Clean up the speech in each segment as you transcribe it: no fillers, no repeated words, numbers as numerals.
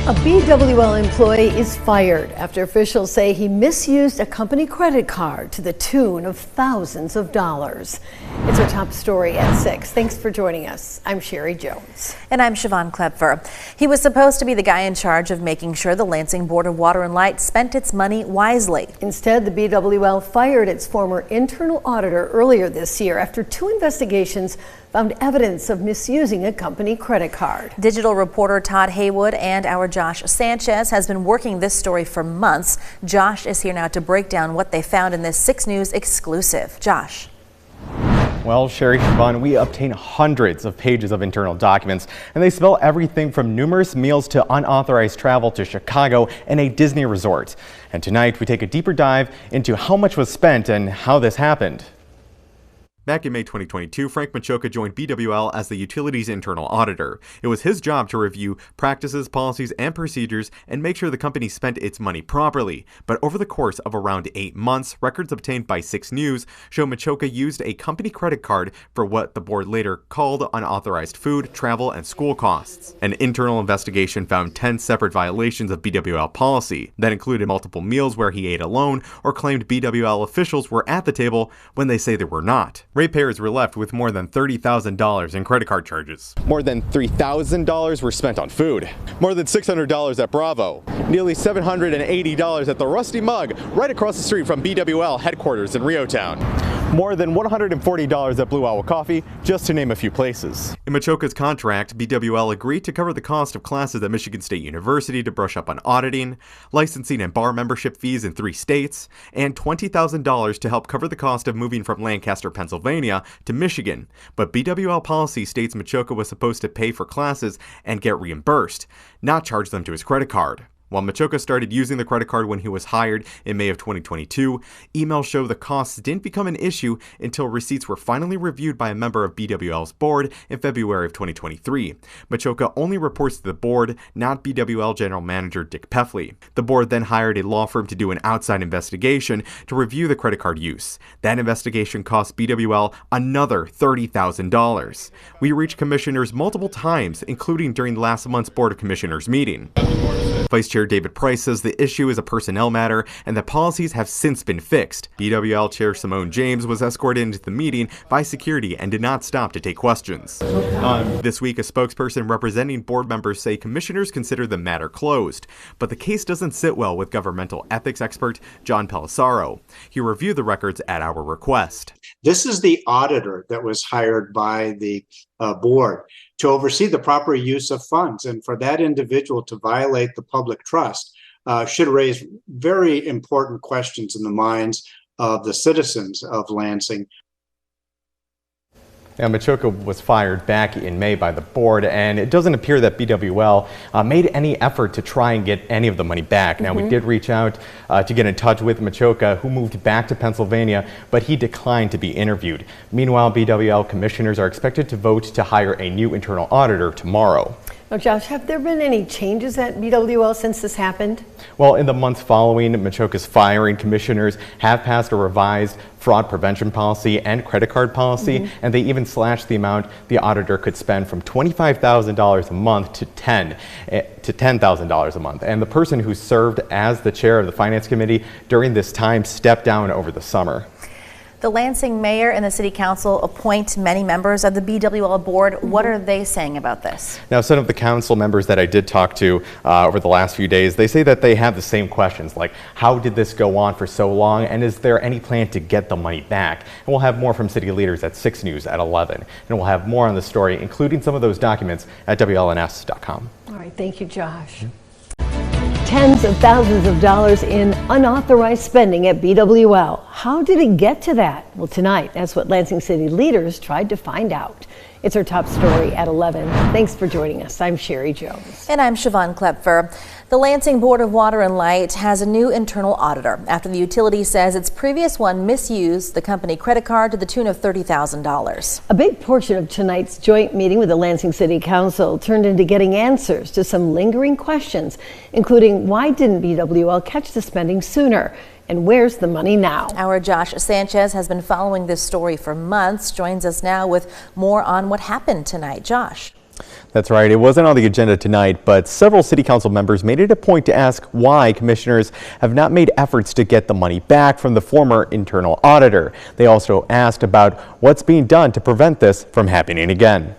A BWL employee is fired after officials say he misused a company credit card to the tune of thousands of dollars. It's our top story at 6. Thanks for joining us. I'm Sherry Jones. And I'm Siobhan Klepfer. He was supposed to be the guy in charge of making sure the Lansing Board of Water and Light spent its money wisely. Instead, the BWL fired its former internal auditor earlier this year after 2 investigations found evidence of misusing a company credit card. Digital reporter Todd Haywood and our Josh Sanchez has been working this story for months. Josh is here now to break down what they found in this 6 News exclusive. Josh. Well, Sherry, Siobhan, we obtain hundreds of pages of internal documents, and they spell everything from numerous meals to unauthorized travel to Chicago and a Disney resort. And tonight we take a deeper dive into how much was spent and how this happened. Back in May 2022, Frank Machoka joined BWL as the utility's internal auditor. It was his job to review practices, policies, and procedures and make sure the company spent its money properly. But over the course of around 8 months, records obtained by 6 News show Machoka used a company credit card for what the board later called unauthorized food, travel, and school costs. An internal investigation found 10 separate violations of BWL policy. That included multiple meals where he ate alone or claimed BWL officials were at the table when they say they were not. Ratepayers were left with more than $30,000 in credit card charges. More than $3,000 were spent on food. More than $600 at Bravo. Nearly $780 at the Rusty Mug right across the street from BWL headquarters in Riotown. More than $140 at Blue Owl Coffee, just to name a few places. In Machoka's contract, BWL agreed to cover the cost of classes at Michigan State University to brush up on auditing, licensing and bar membership fees in 3 states, and $20,000 to help cover the cost of moving from Lancaster, Pennsylvania to Michigan. But BWL policy states Machoka was supposed to pay for classes and get reimbursed, not charge them to his credit card. While Machoka started using the credit card when he was hired in May of 2022, emails show the costs didn't become an issue until receipts were finally reviewed by a member of BWL's board in February of 2023. Machoka only reports to the board, not BWL General Manager Dick Peffley. The board then hired a law firm to do an outside investigation to review the credit card use. That investigation cost BWL another $30,000. We reached commissioners multiple times, including during last month's Board of Commissioners meeting. Vice Chair David Price says the issue is a personnel matter and that policies have since been fixed. BWL Chair Simone James was escorted into the meeting by security and did not stop to take questions. This week, a spokesperson representing board members say commissioners consider the matter closed, but the case doesn't sit well with governmental ethics expert John Pelissaro. He reviewed the records at our request. This is the auditor that was hired by the board to oversee the proper use of funds, and for that individual to violate the public trust should raise very important questions in the minds of the citizens of Lansing. Now, Machoka was fired back in May by the board, and it doesn't appear that BWL made any effort to try and get any of the money back. Now, we did reach out to get in touch with Machoka, who moved back to Pennsylvania, but he declined to be interviewed. Meanwhile, BWL commissioners are expected to vote to hire a new internal auditor tomorrow. Now, Josh, have there been any changes at BWL since this happened? Well, in the months following Machoka's firing, commissioners have passed a revised fraud prevention policy and credit card policy, and they even slashed the amount the auditor could spend from $25,000 a month to $10,000 a month. And the person who served as the chair of the Finance Committee during this time stepped down over the summer. The Lansing mayor and the city council appoint many members of the BWL board. What are they saying about this? Now, some of the council members that I did talk to over the last few days, they say that they have the same questions, like how did this go on for so long, and is there any plan to get the money back? And we'll have more from city leaders at 6 News at 11. And we'll have more on the story, including some of those documents at WLNS.com. All right, thank you, Josh. Tens of thousands of dollars in unauthorized spending at BWL. How did it get to that? Well, tonight, that's what Lansing City leaders tried to find out. It's our top story at 11. Thanks for joining us. I'm Sherry Jones. And I'm Siobhan Klepfer. The Lansing Board of Water and Light has a new internal auditor after the utility says its previous one misused the company credit card to the tune of $30,000. A big portion of tonight's joint meeting with the Lansing City Council turned into getting answers to some lingering questions, including why didn't BWL catch the spending sooner? And where's the money now? Our Josh Sanchez has been following this story for months, joins us now with more on what happened tonight. Josh. That's right. It wasn't on the agenda tonight, but several city council members made it a point to ask why commissioners have not made efforts to get the money back from the former internal auditor. They also asked about what's being done to prevent this from happening again.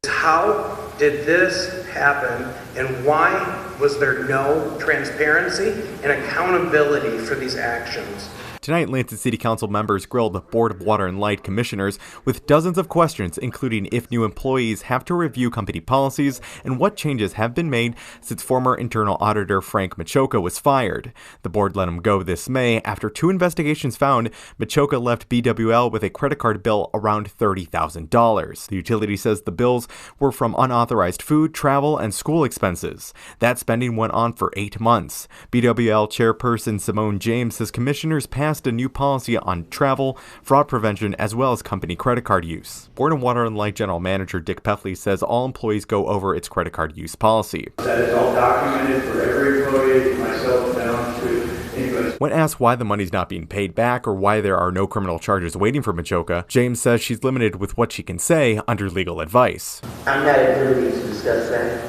How did this happen, and why was there no transparency and accountability for these actions? Tonight, Lansing City Council members grilled the Board of Water and Light commissioners with dozens of questions, including if new employees have to review company policies and what changes have been made since former internal auditor Frank Machoka was fired. The board let him go this May after 2 investigations found Machoka left BWL with a credit card bill around $30,000. The utility says the bills were from unauthorized food, travel, and school expenses. That spending went on for 8 months. BWL chairperson Simone James says commissioners passed a new policy on travel, fraud prevention, as well as company credit card use. Board of Water and Light General Manager Dick Peffley says all employees go over its credit card use policy. That is all documented for every employee, myself down to anybody. When asked why the money's not being paid back or why there are no criminal charges waiting for Machoka, James says she's limited with what she can say under legal advice. I'm not at liberty to discuss that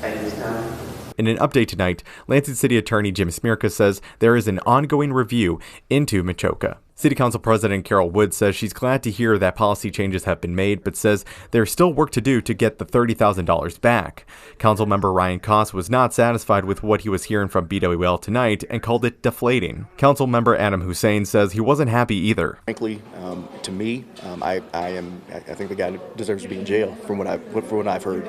at this time. In an update tonight, Lansing City Attorney Jim Smirka says there is an ongoing review into Machoka. City Council President Carol Wood says she's glad to hear that policy changes have been made, but says there's still work to do to get the $30,000 back. Councilmember Ryan Koss was not satisfied with what he was hearing from BWL tonight and called it deflating. Councilmember Adam Hussein says he wasn't happy either. Frankly, to me, I think the guy deserves to be in jail from what I've heard.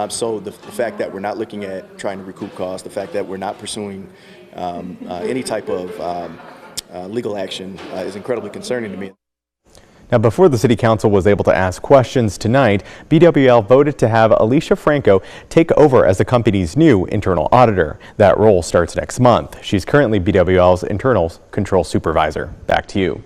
So the fact that we're not looking at trying to recoup costs, the fact that we're not pursuing any type of legal action is incredibly concerning to me. Now, before the City Council was able to ask questions tonight, BWL voted to have Alicia Franco take over as the company's new internal auditor. That role starts next month. She's currently BWL's internal control supervisor. Back to you.